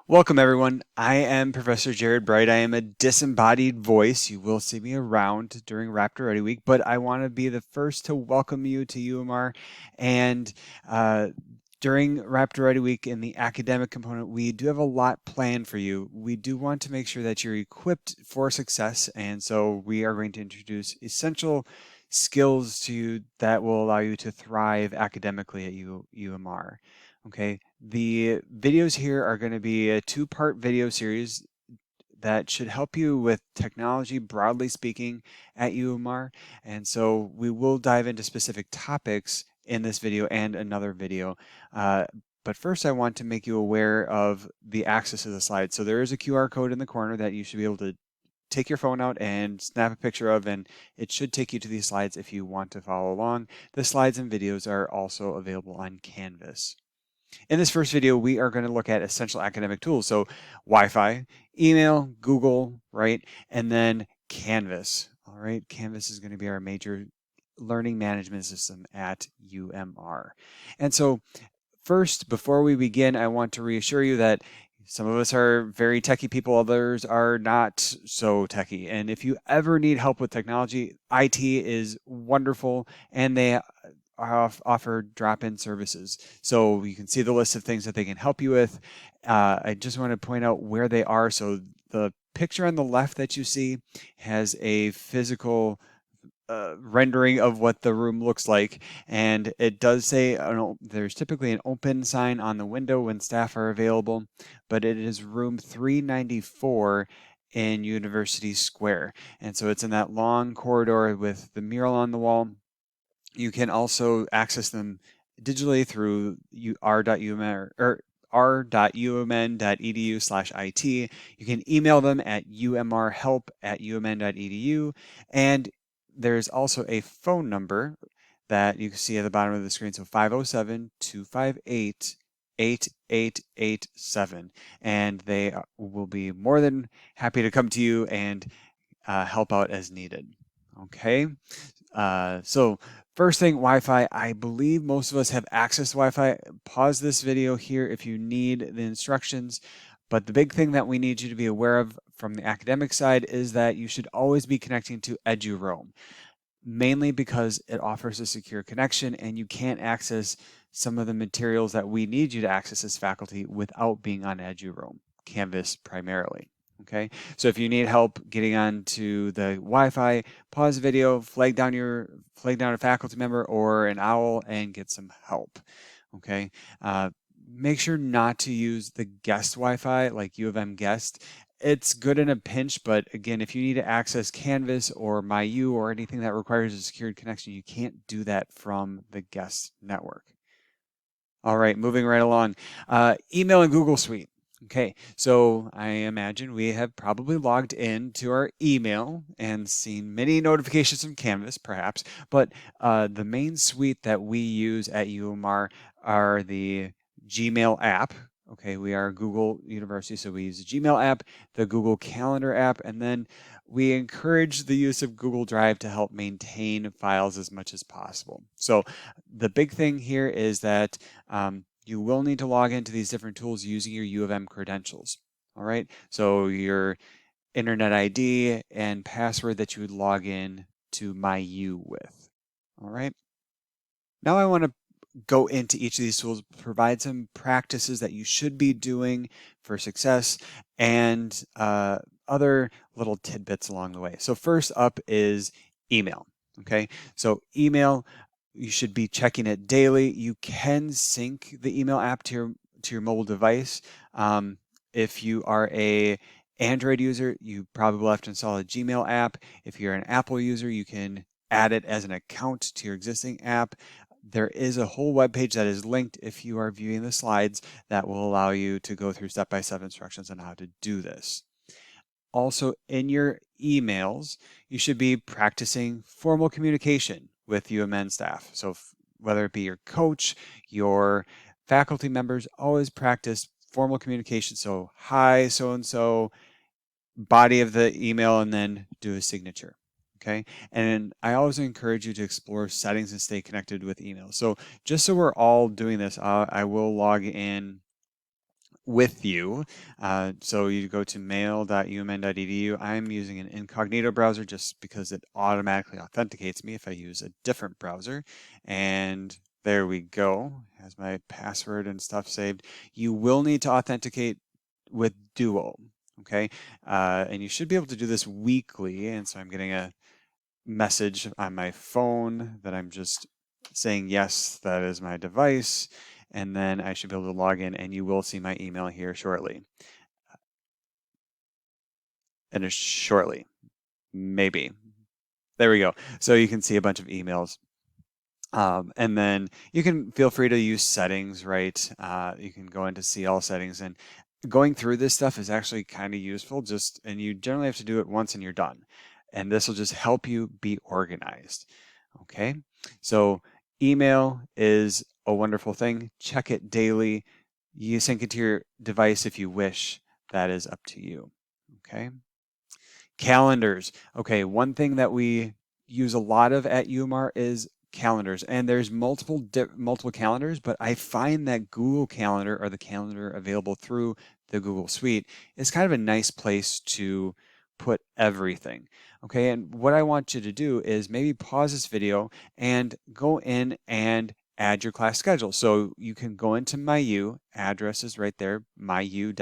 Welcome, everyone. I am Professor Jared Bright. I am a disembodied voice. You will see me around during Raptor Ready Week, but I want to be the first to welcome you to UMR. And uh, during Raptor Ready Week in the academic component, we do have a lot planned for you. We do want to make sure that you're equipped for success, and so we are going to introduce essential skills to you that will allow you to thrive academically at UMR. Okay, the videos here are going to be a two-part video series that should help you with technology, broadly speaking, at UMR. And so we will dive into specific topics in this video and another video. Uh, but first, I want to make you aware of the access to the slides. So there is a QR code in the corner that you should be able to take your phone out and snap a picture of, and it should take you to these slides if you want to follow along. The slides and videos are also available on Canvas. In this first video, we are going to look at essential academic tools. So Wi-Fi, email, Google, right? And then Canvas. All right, Canvas is going to be our major learning management system at UMR. And so first, before we begin, I want to reassure you that some of us are very techie people, others are not so techie. And if you ever need help with technology, IT is wonderful, and they offer drop-in services. So you can see the list of things that they can help you with. I just want to point out where they are. So the picture on the left that you see has a physical rendering of what the room looks like. And it does say there's typically an open sign on the window when staff are available, but it is room 394 in University Square. And so it's in that long corridor with the mural on the wall. You can also access them digitally through r.umr or r.umn.edu/it. You can email them at umrhelp@umn.edu. And there's also a phone number that you can see at the bottom of the screen. So 507-258-8887. And they will be more than happy to come to you and help out as needed. Okay. So first thing, Wi-Fi. I believe most of us have access to Wi-Fi. Pause this video here if you need the instructions. But the big thing that we need you to be aware of from the academic side is that you should always be connecting to EduRoam, mainly because it offers a secure connection and you can't access some of the materials that we need you to access as faculty without being on EduRoam, Canvas primarily. Okay, so if you need help getting onto the Wi-Fi, pause the video, flag down a faculty member or an OWL and get some help. Okay, make sure not to use the guest Wi-Fi like U of M guest. It's good in a pinch, but again, if you need to access Canvas or MyU or anything that requires a secured connection, you can't do that from the guest network. All right, moving right along. Email and Google Suite. Okay, so I imagine we have probably logged in to our email and seen many notifications from Canvas, perhaps, but the main suite that we use at UMR are the Gmail app. Okay, we are Google University, so we use the Gmail app, the Google Calendar app, and then we encourage the use of Google Drive to help maintain files as much as possible. So the big thing here is that you will need to log into these different tools using your U of M credentials. All right, so your internet ID and password that you would log in to MyU with. All right, now I want to go into each of these tools, provide some practices that you should be doing for success and other little tidbits along the way. So first up is email. Okay, so email, you should be checking it daily. You can sync the email app to your mobile device. If you are a Android user, you probably will have to install a Gmail app. If you're an Apple user, you can add it as an account to your existing app. There is a whole web page that is linked if you are viewing the slides that will allow you to go through step-by-step instructions on how to do this. Also, in your emails, you should be practicing formal communication with UMN staff. So whether it be your coach, your faculty members, always practice formal communication. So hi, so-and-so, body of the email, and then do a signature. Okay, and I always encourage you to explore settings and stay connected with email. So just so we're all doing this, I will log in with you. So you go to mail.umn.edu. I'm using an incognito browser just because it automatically authenticates me if I use a different browser. And there we go. Has my password and stuff saved. You will need to authenticate with Duo. Okay. And you should be able to do this weekly. And so I'm getting a message on my phone that I'm just saying, yes, that is my device. And then I should be able to log in, and you will see my email here shortly. And shortly, maybe. There we go. So you can see a bunch of emails. And then you can feel free to use settings, right? You can go into see all settings, and going through this stuff is actually kind of useful, and you generally have to do it once and you're done. And this will just help you be organized. Okay. So email is a wonderful thing. Check it daily. You sync it to your device if you wish. That is up to you. Okay. Calendars. Okay, one thing that we use a lot of at UMR is calendars, and there's multiple calendars, but I find that Google Calendar, or the calendar available through the Google Suite, is kind of a nice place to put everything. Okay, and what I want you to do is maybe pause this video and go in and add your class schedule. So you can go into MyU, address is right there, myu.umn.edu,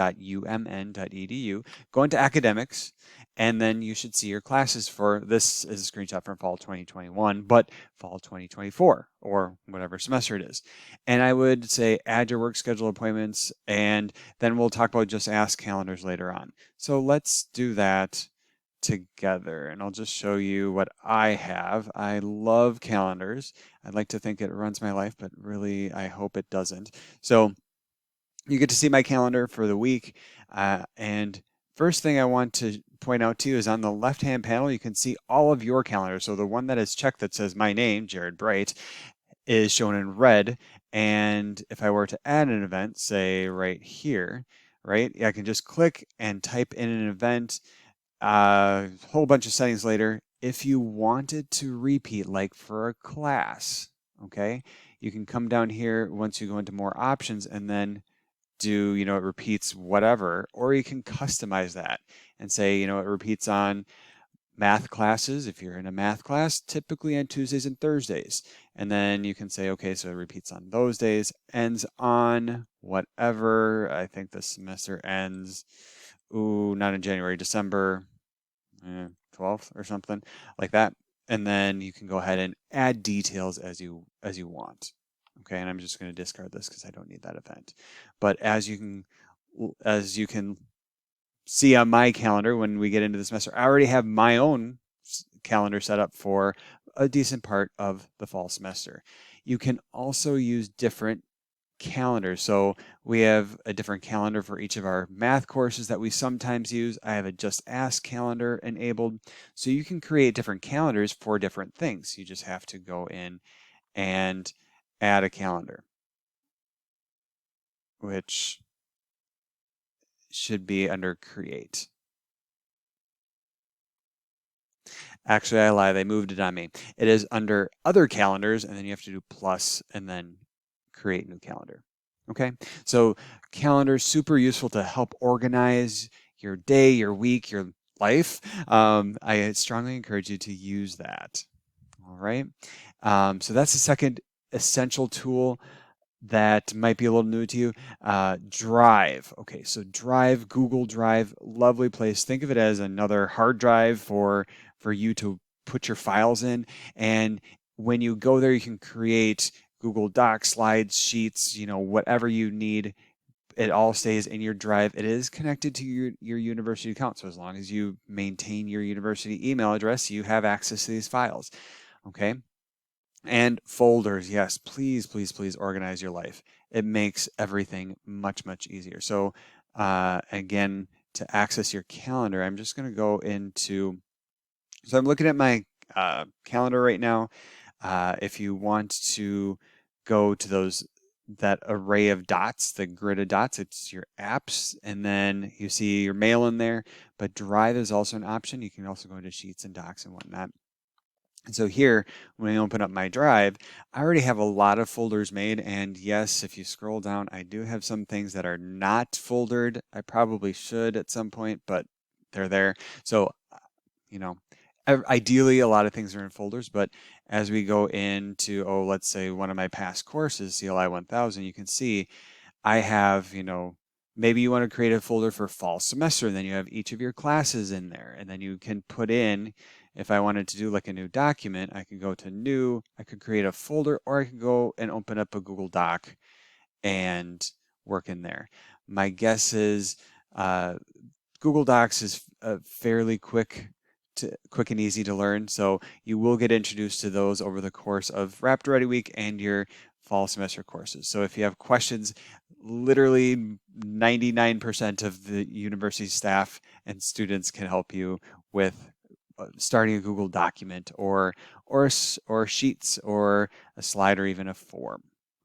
go into academics, and then you should see your classes for, this is a screenshot from fall 2021, but fall 2024, or whatever semester it is. And I would say add your work schedule appointments, and then we'll talk about just ask calendars later on. So let's do that together, and I'll just show you what I have. I love calendars. I'd like to think it runs my life, but really I hope it doesn't. So you get to see my calendar for the week, and first thing I want to point out to you is on the left-hand panel, you can see all of your calendars. So the one that is checked that says my name, Jared Bright, is shown in red. And if I were to add an event, say right here, right, I can just click and type in an event. A whole bunch of settings later, if you wanted to repeat, like for a class, okay, you can come down here once you go into more options and then do, it repeats whatever, or you can customize that and say, it repeats on math classes. If you're in a math class, typically on Tuesdays and Thursdays. And then you can say, okay, so it repeats on those days, ends on whatever. I think the semester ends, not in January, December 12th or something like that. And then you can go ahead and add details as you want. Okay, and I'm just going to discard this because I don't need that event. But as you can see on my calendar, when we get into the semester, I already have my own calendar set up for a decent part of the fall semester. You can also use different calendars. So we have a different calendar for each of our math courses that we sometimes use. I have a Just Ask calendar enabled. So you can create different calendars for different things. You just have to go in and add a calendar, which should be under Create. Actually, I lie. They moved it on me. It is under Other Calendars, and then you have to do plus and then Create New Calendar. Okay, so calendars, super useful to help organize your day, your week, your life. I strongly encourage you to use that. All right, so that's the second essential tool that might be a little new to you. Drive. Okay, so Drive, Google Drive, lovely place. Think of it as another hard drive for you to put your files in. And when you go there, you can create Google Docs, slides, sheets, whatever you need. It all stays in your drive. It is connected to your university account. So as long as you maintain your university email address, you have access to these files. Okay. And folders, yes, please, please, please organize your life. It makes everything much, much easier. So again, to access your calendar, I'm just going to go into, so I'm looking at my calendar right now. If you want to go to that array of dots, the grid of dots, it's your apps, and then you see your mail in there, but Drive is also an option. You can also go into Sheets and Docs and whatnot. And so here, when I open up my drive, I already have a lot of folders made. And yes, if you scroll down, I do have some things that are not foldered. I probably should at some point, but they're there. So, you know, ideally a lot of things are in folders, but as we go into, oh, let's say one of my past courses, CLI 1000, you can see I have, maybe you want to create a folder for fall semester, and then you have each of your classes in there. And then you can put in, if I wanted to do like a new document, I could go to new, I could create a folder, or I could go and open up a Google Doc and work in there. My guess is Google Docs is fairly quick and easy to learn. So you will get introduced to those over the course of Raptor Ready Week and your fall semester courses. So if you have questions, literally 99% of the university staff and students can help you with starting a Google document or sheets or a slide or even a form.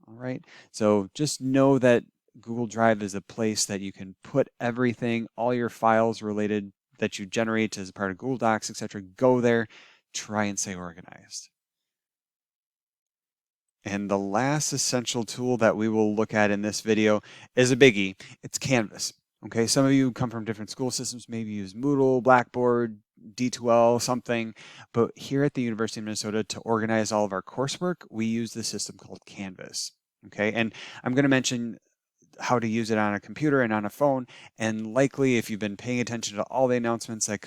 All right. So just know that Google Drive is a place that you can put everything, all your files related that you generate as a part of Google Docs, etc. Go there, try and stay organized. And the last essential tool that we will look at in this video is a biggie. It's Canvas. Okay, some of you come from different school systems, maybe use Moodle, Blackboard, D2L, something. But here at the University of Minnesota, to organize all of our coursework, we use the system called Canvas. Okay, and I'm going to mention how to use it on a computer and on a phone. And likely, if you've been paying attention to all the announcements that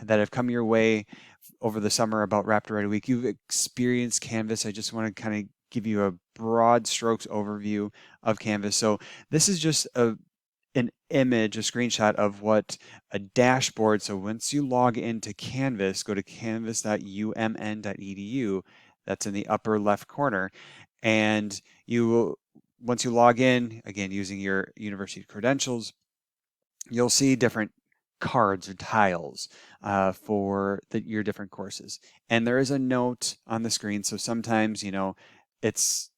have come your way over the summer about Raptor Ready Week, you've experienced Canvas. I just want to kind of give you a broad strokes overview of Canvas. So this is just an image, a screenshot of what a dashboard. So once you log into Canvas, go to canvas.umn.edu. That's in the upper left corner. And you will, once you log in, again, using your university credentials, you'll see different cards or tiles for your different courses. And there is a note on the screen. So sometimes, it's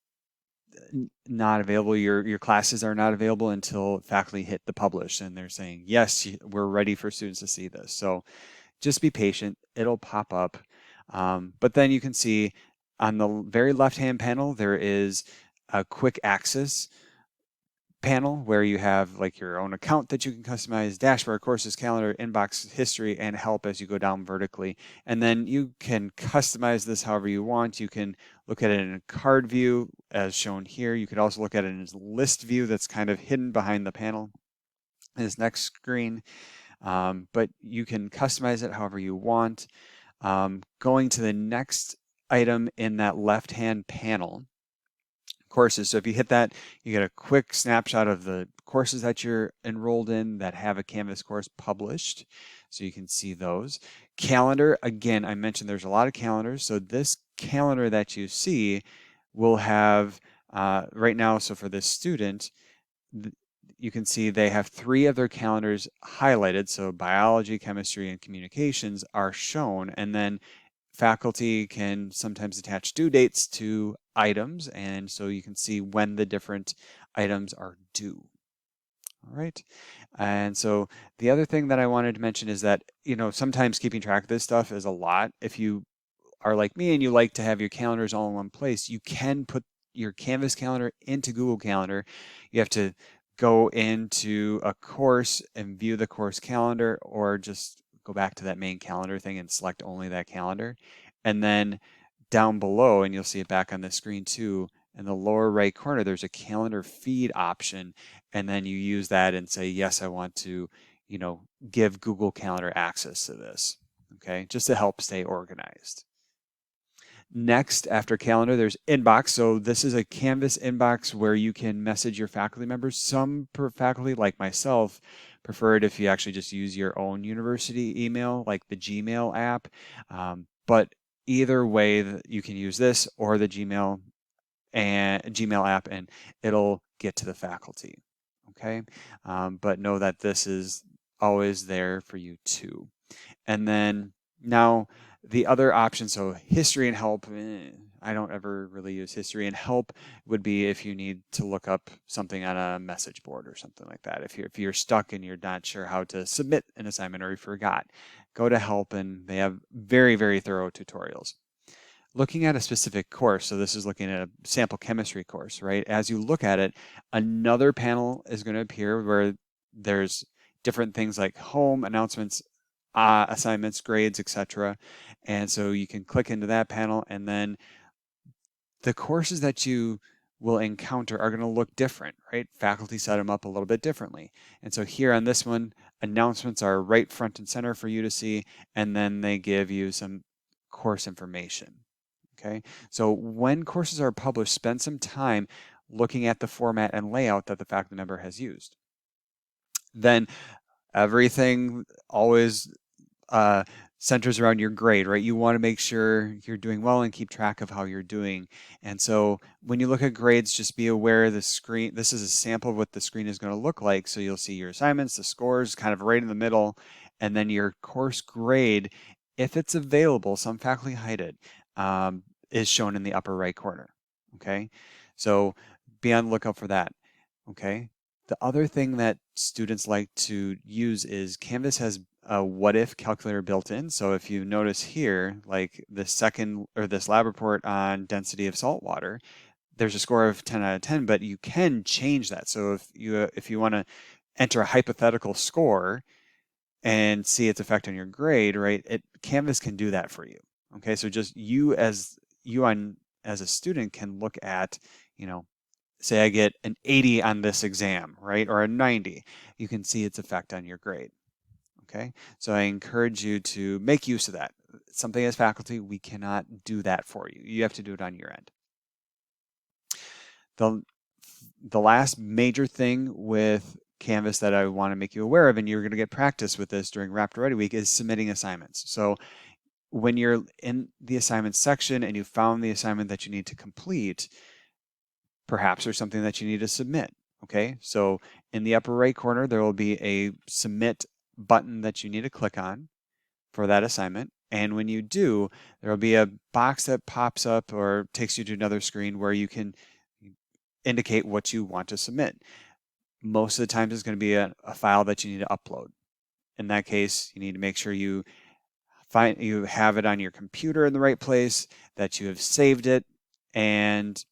not available. Your classes are not available until faculty hit the publish, and they're saying, yes, we're ready for students to see this. So just be patient. It'll pop up. But then you can see on the very left-hand panel, there is a quick access panel where you have like your own account that you can customize, dashboard, courses, calendar, inbox, history, and help as you go down vertically. And then you can customize this however you want. You can look at it in a card view as shown here. You could also look at it in a list view that's kind of hidden behind the panel in this next screen. But you can customize it however you want. Going to the next item in that left-hand panel, courses. So if you hit that, you get a quick snapshot of the courses that you're enrolled in that have a Canvas course published. So you can see those. Calendar, again, I mentioned there's a lot of calendars. So this calendar that you see will have right now, so for this student, you can see they have 3 of their calendars highlighted. So biology, chemistry, and communications are shown. And then faculty can sometimes attach due dates to items, and so you can see when the different items are due. All right. And so the other thing that I wanted to mention is that, sometimes keeping track of this stuff is a lot. If you are like me and you like to have your calendars all in one place, you can put your Canvas calendar into Google Calendar. You have to go into a course and view the course calendar, or just go back to that main calendar thing and select only that calendar. And then down below, and you'll see it back on the screen too, in the lower right corner, there's a calendar feed option. And then you use that and say, yes, I want to, give Google Calendar access to this. Okay, just to help stay organized. Next, after calendar, there's inbox. So this is a Canvas inbox where you can message your faculty members. Some faculty, like myself, prefer it if you actually just use your own university email, like the Gmail app. But either way, you can use this or the Gmail app, and it'll get to the faculty. Okay, but know that this is always there for you too. And then now, The other option, so history and help, I don't ever really use history and help would be if you need to look up something on a message board or something like that. If you're stuck and you're not sure how to submit an assignment or you forgot, go to help and they have very, very thorough tutorials. Looking at a specific course, so this is looking at a sample chemistry course, right? As you look at it, another panel is going to appear where there's different things like home, announcements, assignments, grades, etc. And so you can click into that panel, and then the courses that you will encounter are going to look different, right? Faculty set them up a little bit differently. And so here on this one, announcements are right front and center for you to see, and then they give you some course information. Okay, so when courses are published, spend some time looking at the format and layout that the faculty member has used. Then everything always centers around your grade, right? You want to make sure you're doing well and keep track of how you're doing. And so when you look at grades, just be aware the screen, this is a sample of what the screen is going to look like. So you'll see your assignments, the scores kind of right in the middle, and then your course grade, if it's available, some faculty hide it, is shown in the upper right corner. Okay, so be on the lookout for that. Okay, the other thing that students like to use is Canvas has a what if calculator built in. So if you notice here, like the second or this lab report on density of salt water, there's a score of 10 out of 10, but you can change that. So if you want to enter a hypothetical score and see its effect on your grade, right? Canvas can do that for you. Okay, so just as a student can look at, say I get an 80 on this exam, right? Or a 90, you can see its effect on your grade. Okay, so I encourage you to make use of that. Something as faculty, we cannot do that for you. You have to do it on your end. The last major thing with Canvas that I want to make you aware of, and you're going to get practice with this during Raptor Ready Week, is submitting assignments. So when you're in the assignments section and you found the assignment that you need to complete, perhaps there's something that you need to submit. Okay, so in the upper right corner, there will be a submit button that you need to click on for that assignment. And when you do, there will be a box that pops up or takes you to another screen where you can indicate what you want to submit. Most of the time, it's going to be a file that you need to upload. In that case, you need to make sure you have it on your computer in the right place, that you have saved it, and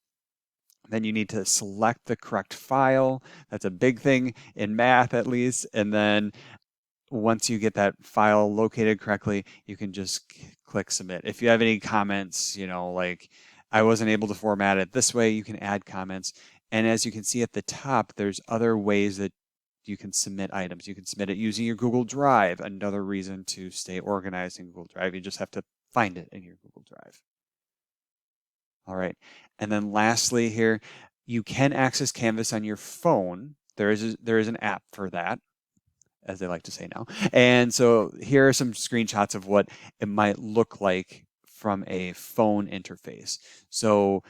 then you need to select the correct file. That's a big thing in math, at least. And then once you get that file located correctly, you can just click submit. If you have any comments, like I wasn't able to format it this way, you can add comments. And as you can see at the top, there's other ways that you can submit items. You can submit it using your Google Drive, another reason to stay organized in Google Drive. You just have to find it in your Google Drive. All right. And then lastly here, you can access Canvas on your phone. There is an app for that, as they like to say now. And so here are some screenshots of what it might look like from a phone interface. So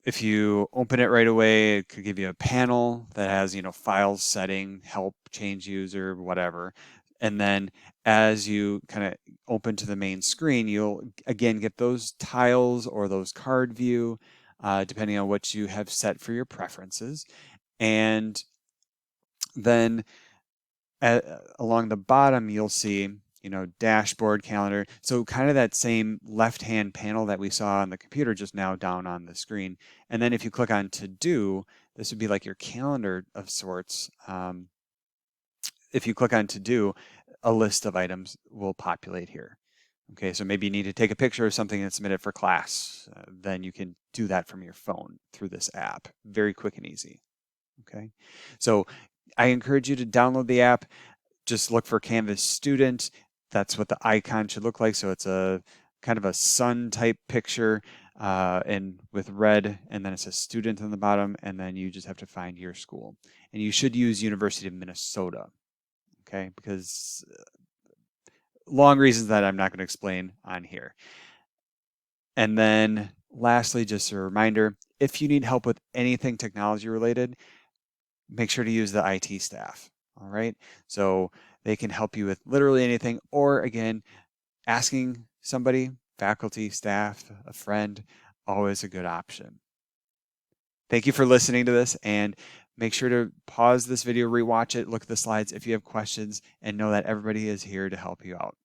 if you open it right away, it could give you a panel that has, files, setting, help, change user, whatever. And then as you kind of open to the main screen, you'll again get those tiles or those card view, depending on what you have set for your preferences. And then along the bottom, you'll see, dashboard, calendar. So kind of that same left-hand panel that we saw on the computer just now down on the screen. And then if you click on to do, this would be like your calendar of sorts. If you click on to do, a list of items will populate here. Okay, so maybe you need to take a picture of something and submit it for class. Then you can do that from your phone through this app. Very quick and easy. Okay, so I encourage you to download the app. Just look for Canvas Student. That's what the icon should look like. So it's a kind of a sun type picture and with red, and then it says student on the bottom, and then you just have to find your school. And you should use University of Minnesota, okay? Because long reasons that I'm not going to explain on here. And then lastly, just a reminder, if you need help with anything technology related, make sure to use the IT staff. All right. So they can help you with literally anything, or again, asking somebody, faculty, staff, a friend, always a good option. Thank you for listening to this, and make sure to pause this video, rewatch it, look at the slides if you have questions, and know that everybody is here to help you out.